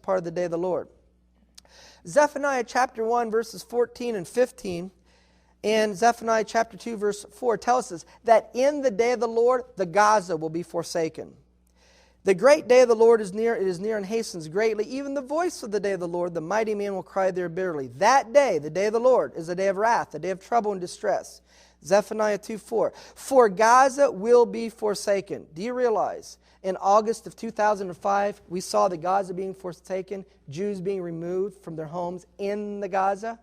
part of the day of the Lord. Zephaniah chapter 1 verses 14 and 15 and Zephaniah chapter 2 verse 4 tells us that in the day of the Lord the Gaza will be forsaken. The great day of the Lord is near, it is near and hastens greatly. Even the voice of the day of the Lord, the mighty man will cry there bitterly. That day, the day of the Lord, is a day of wrath, a day of trouble and distress. Zephaniah 2:4. For Gaza will be forsaken. Do you realize in August of 2005, we saw the Gaza being forsaken, Jews being removed from their homes in the Gaza?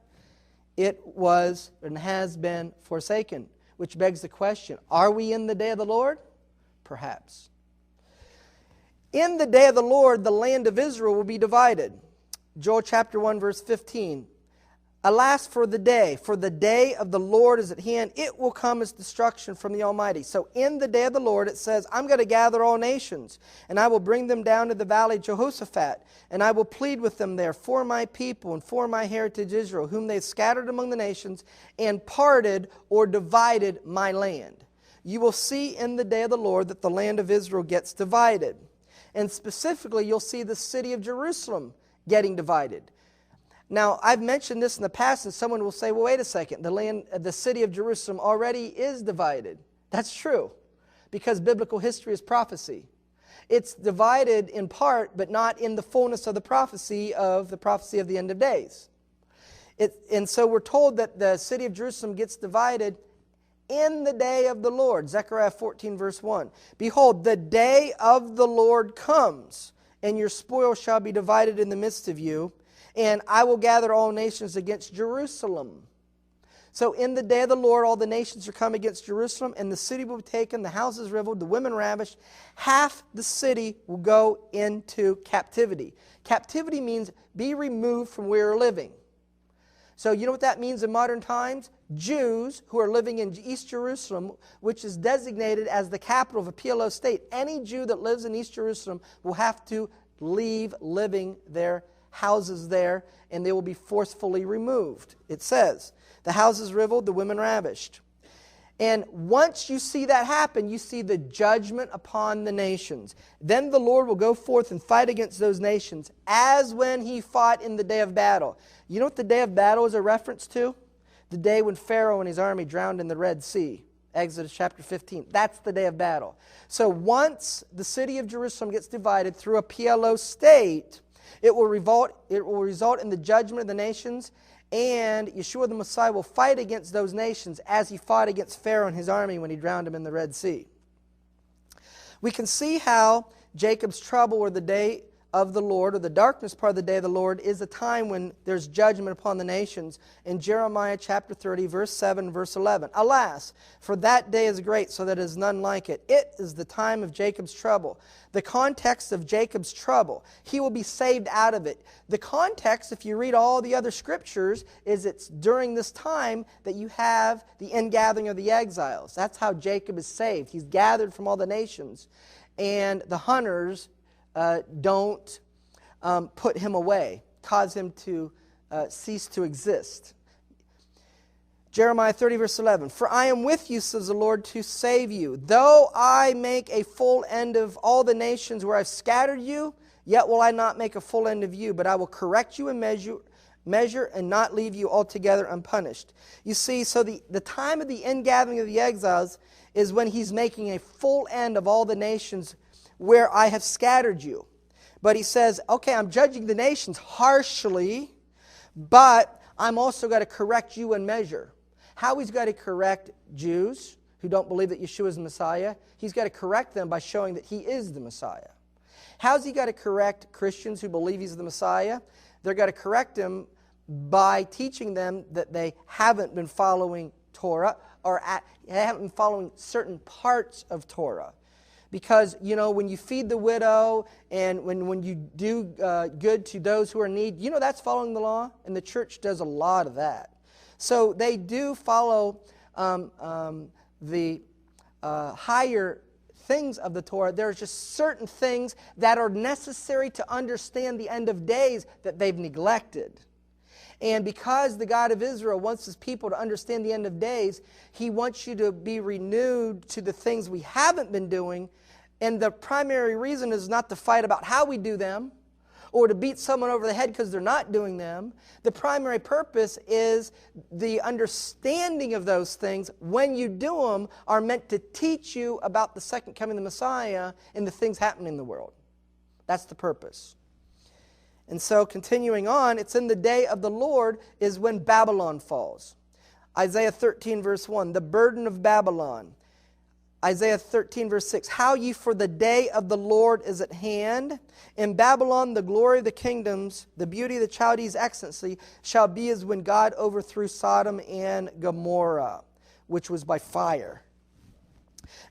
It was and has been forsaken, which begs the question, are we in the day of the Lord? Perhaps. In the day of the Lord, the land of Israel will be divided. Joel chapter 1 verse 15. Alas for the day of the Lord is at hand. It will come as destruction from the Almighty. So in the day of the Lord, it says, I'm going to gather all nations, and I will bring them down to the valley of Jehoshaphat, and I will plead with them there for my people and for my heritage Israel, whom they scattered among the nations and parted or divided my land. You will see in the day of the Lord that the land of Israel gets divided. And specifically, you'll see the city of Jerusalem getting divided. Now, I've mentioned this in the past, and someone will say, well, wait a second, the city of Jerusalem already is divided. That's true, because biblical history is prophecy. It's divided in part, but not in the fullness of the prophecy of the end of days. And so we're told that the city of Jerusalem gets divided in the day of the Lord. Zechariah 14 verse 1. Behold, the day of the Lord comes, and your spoil shall be divided in the midst of you, and I will gather all nations against Jerusalem. So in the day of the Lord, all the nations are come against Jerusalem, and the city will be taken, the houses riveled, the women ravished. Half the city will go into captivity. Captivity means be removed from where you're living. So you know what that means in modern times? Jews who are living in East Jerusalem, which is designated as the capital of a PLO state, any Jew that lives in East Jerusalem will have to leave living their houses there, and they will be forcefully removed. It says, the houses riveled, the women ravished. And once you see that happen, you see the judgment upon the nations. Then the Lord will go forth and fight against those nations, as when he fought in the day of battle. You know what the day of battle is a reference to? The day when Pharaoh and his army drowned in the Red Sea. Exodus chapter 15. That's the day of battle. So once the city of Jerusalem gets divided through a PLO state, it will result in the judgment of the nations, and Yeshua the Messiah will fight against those nations as he fought against Pharaoh and his army when he drowned him in the Red Sea. We can see how Jacob's trouble, or the day of the Lord, or the darkness part of the day of the Lord, is a time when there's judgment upon the nations. In Jeremiah chapter 30, verse 7, verse 11. Alas, for that day is great, so that is none like it. It is the time of Jacob's trouble. The context of Jacob's trouble, he will be saved out of it. The context, if you read all the other scriptures, is it's during this time that you have the ingathering of the exiles. That's how Jacob is saved. He's gathered from all the nations, and the hunters don't put him away, cause him to cease to exist. Jeremiah 30 verse 11, For I am with you, says the Lord, to save you. Though I make a full end of all the nations where I've scattered you, yet will I not make a full end of you, but I will correct you and measure and not leave you altogether unpunished. You see, so the time of the ingathering of the exiles is when he's making a full end of all the nations where I have scattered you. But he says, okay, I'm judging the nations harshly, but I'm also got to correct you and measure. How he's got to correct Jews who don't believe that Yeshua is the Messiah? He's got to correct them by showing that he is the Messiah. How's he got to correct Christians who believe he's the Messiah? They're got to correct him by teaching them that they haven't been following Torah, or haven't been following certain parts of Torah. Because, you know, when you feed the widow and when you do good to those who are in need, you know that's following the law, and the church does a lot of that. So they do follow the higher things of the Torah. There's just certain things that are necessary to understand the end of days that they've neglected. And because the God of Israel wants his people to understand the end of days, he wants you to be renewed to the things we haven't been doing. And the primary reason is not to fight about how we do them, or to beat someone over the head because they're not doing them. The primary purpose is the understanding of those things, when you do them, are meant to teach you about the second coming of the Messiah and the things happening in the world. That's the purpose. And so continuing on, it's in the day of the Lord is when Babylon falls. Isaiah 13 verse 1, the burden of Babylon. Isaiah 13 verse 6, how ye for the day of the Lord is at hand. In Babylon the glory of the kingdoms, the beauty of the Chaldees' excellency, shall be as when God overthrew Sodom and Gomorrah, which was by fire.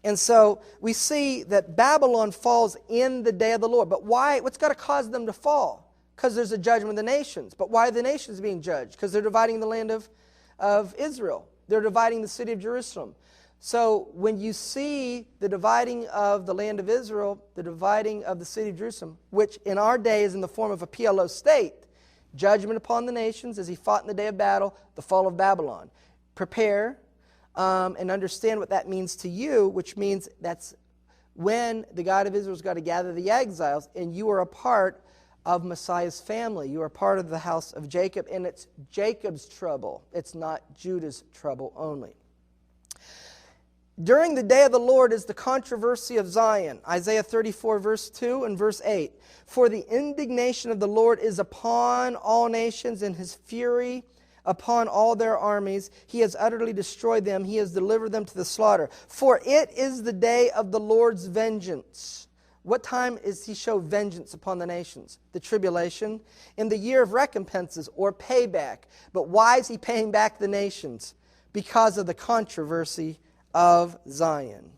And so we see that Babylon falls in the day of the Lord. But why? What's got to cause them to fall? Because there's a judgment of the nations. But why are the nations being judged? Because they're dividing the land of Israel. They're dividing the city of Jerusalem. So when you see the dividing of the land of Israel, the dividing of the city of Jerusalem, which in our day is in the form of a PLO state, judgment upon the nations as he fought in the day of battle, the fall of Babylon. Prepare and understand what that means to you, which means that's when the God of Israel's got to gather the exiles, and you are a part of Messiah's family. You are part of the house of Jacob, and it's Jacob's trouble. It's not Judah's trouble only. During the day of the Lord is the controversy of Zion. Isaiah 34 verse 2 and verse 8. For the indignation of the Lord is upon all nations, and his fury upon all their armies. He has utterly destroyed them. He has delivered them to the slaughter. For it is the day of the Lord's vengeance. What time is he show vengeance upon the nations? The tribulation. In the year of recompenses or payback. But why is he paying back the nations? Because of the controversy of Zion.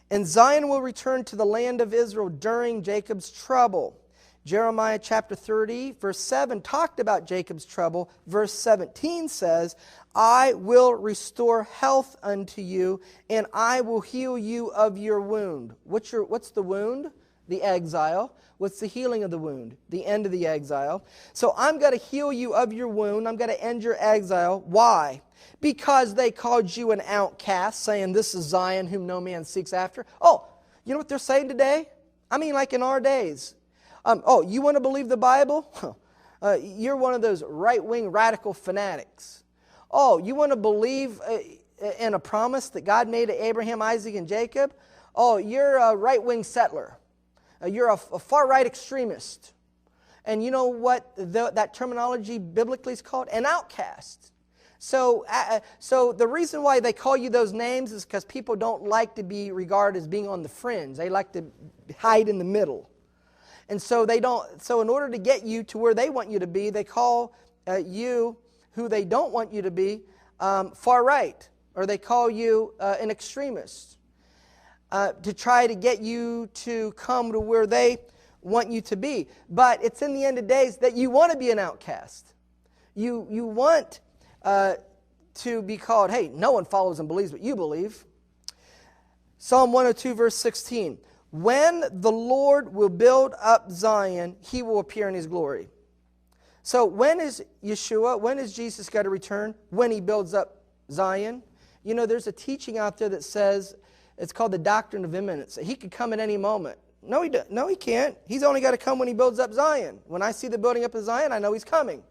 And Zion will return to the land of Israel during Jacob's trouble. Jeremiah chapter 30 verse 7 talked about Jacob's trouble. Verse 17 says, I will restore health unto you, and I will heal you of your wound. What's the wound? The exile. What's the healing of the wound? The end of the exile. So I'm going to heal you of your wound. I'm going to end your exile. Why? Because they called you an outcast, saying, this is Zion whom no man seeks after. Oh, you know what they're saying today? I mean, like in our days. You want to believe the Bible? You're one of those right-wing radical fanatics. Oh, you want to believe in a promise that God made to Abraham, Isaac, and Jacob? Oh, you're a right-wing settler. You're a far-right extremist. And you know what that terminology biblically is called? An outcast. So the reason why they call you those names is because people don't like to be regarded as being on the fringe. They like to hide in the middle. And so so in order to get you to where they want you to be, they call you who they don't want you to be far right, or they call you an extremist to try to get you to come to where they want you to be. But it's in the end of days that you want to be an outcast. You want to be called, hey, no one follows and believes what you believe. Psalm 102 verse 16. When the Lord will build up Zion, he will appear in his glory. So when is Yeshua, when is Jesus got to return? When he builds up Zion. You know, there's a teaching out there that says, it's called the doctrine of imminence. He could come at any moment. No, he can't. He's only got to come when he builds up Zion. When I see the building up of Zion, I know he's coming.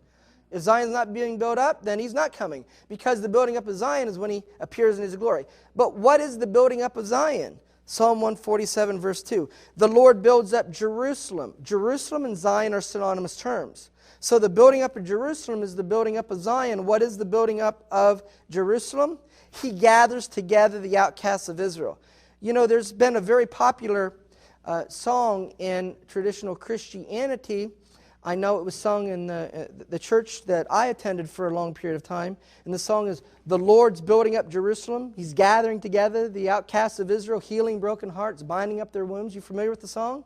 If Zion's not being built up, then he's not coming. Because the building up of Zion is when he appears in his glory. But what is the building up of Zion? Psalm 147 verse 2. The Lord builds up Jerusalem. Jerusalem and Zion are synonymous terms. So the building up of Jerusalem is the building up of Zion. What is the building up of Jerusalem? He gathers together the outcasts of Israel. You know, there's been a very popular song in traditional Christianity. I know it was sung in the church that I attended for a long period of time. And the song is, the Lord's building up Jerusalem. He's gathering together the outcasts of Israel, healing broken hearts, binding up their wounds. You familiar with the song?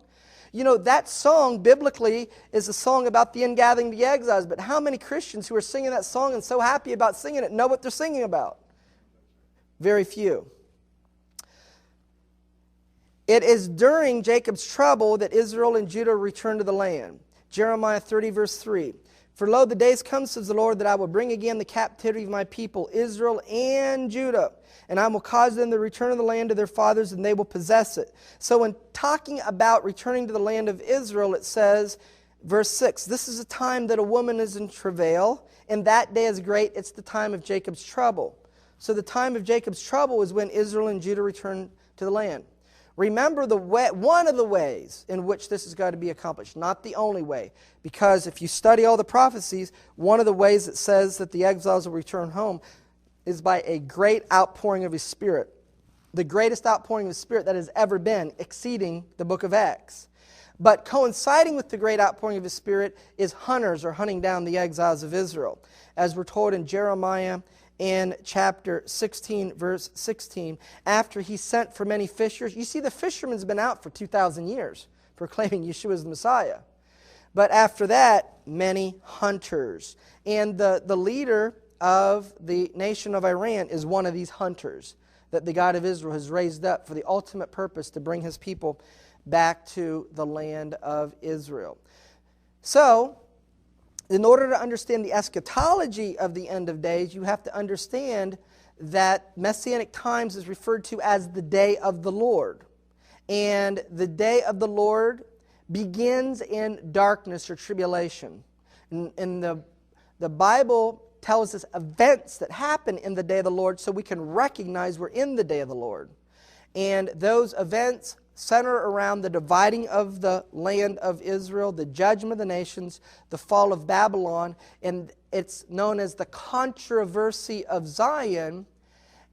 You know, that song biblically is a song about the ingathering of the exiles. But how many Christians who are singing that song and so happy about singing it know what they're singing about? Very few. It is during Jacob's trouble that Israel and Judah return to the land. Jeremiah 30 verse 3. For lo, the days come, says the Lord, that I will bring again the captivity of my people, Israel and Judah. And I will cause them to return to the land of their fathers, and they will possess it. So when talking about returning to the land of Israel, it says Verse 6, this is a time that a woman is in travail, and that day is great. It's the time of Jacob's trouble. So the time of Jacob's trouble is when Israel and Judah return to the land. Remember one of the ways in which this is going to be accomplished, not the only way. Because if you study all the prophecies, one of the ways it says that the exiles will return home is by a great outpouring of His Spirit. The greatest outpouring of His Spirit that has ever been, exceeding the book of Acts. But coinciding with the great outpouring of His Spirit is hunters are hunting down the exiles of Israel. As we're told in Jeremiah in chapter 16, verse 16, after He sent for many fishers. You see, the fisherman's been out for 2,000 years proclaiming Yeshua is the Messiah. But after that, many hunters. And the leader of the nation of Iran is one of these hunters that the God of Israel has raised up for the ultimate purpose to bring His people back to the land of Israel. So, in order to understand the eschatology of the end of days, you have to understand that Messianic times is referred to as the day of the Lord. And the day of the Lord begins in darkness or tribulation. And the Bible tells us events that happen in the day of the Lord so we can recognize we're in the day of the Lord. And those events center around the dividing of the land of Israel, the judgment of the nations, the fall of Babylon, and it's known as the controversy of Zion.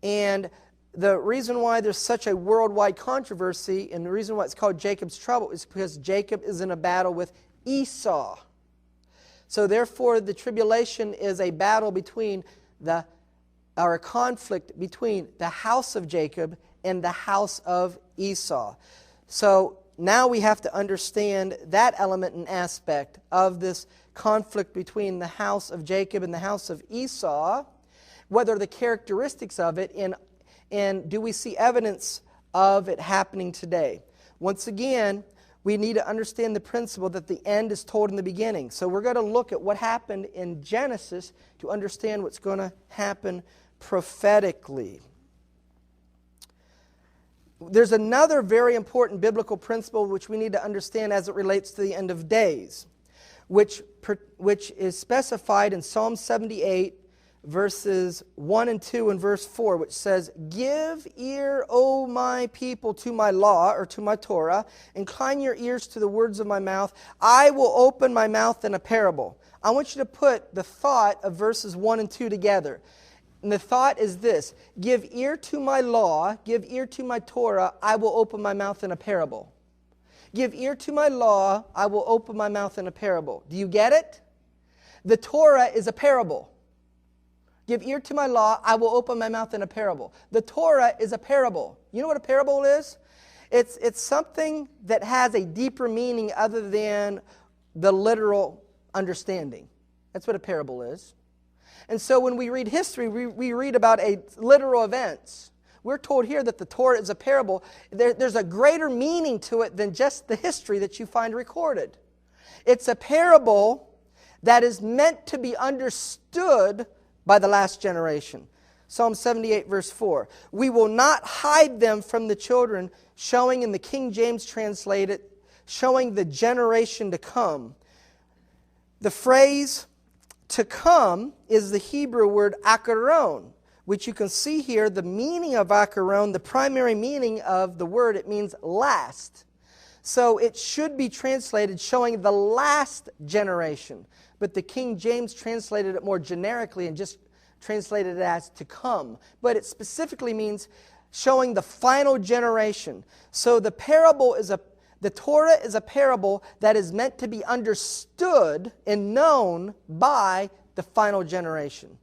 And the reason why there's such a worldwide controversy, and the reason why it's called Jacob's trouble, is because Jacob is in a battle with Esau. So therefore, the tribulation is a battle between or a conflict between the house of Jacob and the house of Esau. So now we have to understand that element and aspect of this conflict between the house of Jacob and the house of Esau. What are the characteristics of it, and do we see evidence of it happening today? Once again, we need to understand the principle that the end is told in the beginning. So we're going to look at what happened in Genesis to understand what's going to happen prophetically. There's another very important biblical principle which we need to understand as it relates to the end of days, which is specified in Psalm 78, verses 1 and 2 and verse 4, which says, "Give ear, O my people, to my law," or to my Torah. "Incline your ears to the words of my mouth. I will open my mouth in a parable." I want you to put the thought of verses 1 and 2 together. And the thought is this: give ear to my law, give ear to my Torah, I will open my mouth in a parable. Give ear to my law, I will open my mouth in a parable. Do you get it? The Torah is a parable. Give ear to my law, I will open my mouth in a parable. The Torah is a parable. You know what a parable is? It's something that has a deeper meaning other than the literal understanding. That's what a parable is. And so when we read history, we read about literal events. We're told here that the Torah is a parable. There's a greater meaning to it than just the history that you find recorded. It's a parable that is meant to be understood by the last generation. Psalm 78, verse 4. "We will not hide them from the children," showing in the King James translated, showing the generation to come. The phrase "to come" is the Hebrew word akaron, which you can see here. The meaning of akaron, the primary meaning of the word, it means last. So it should be translated showing the last generation. But the King James translated it more generically and just translated it as "to come." But it specifically means showing the final generation. So the Torah is a parable that is meant to be understood and known by the final generation.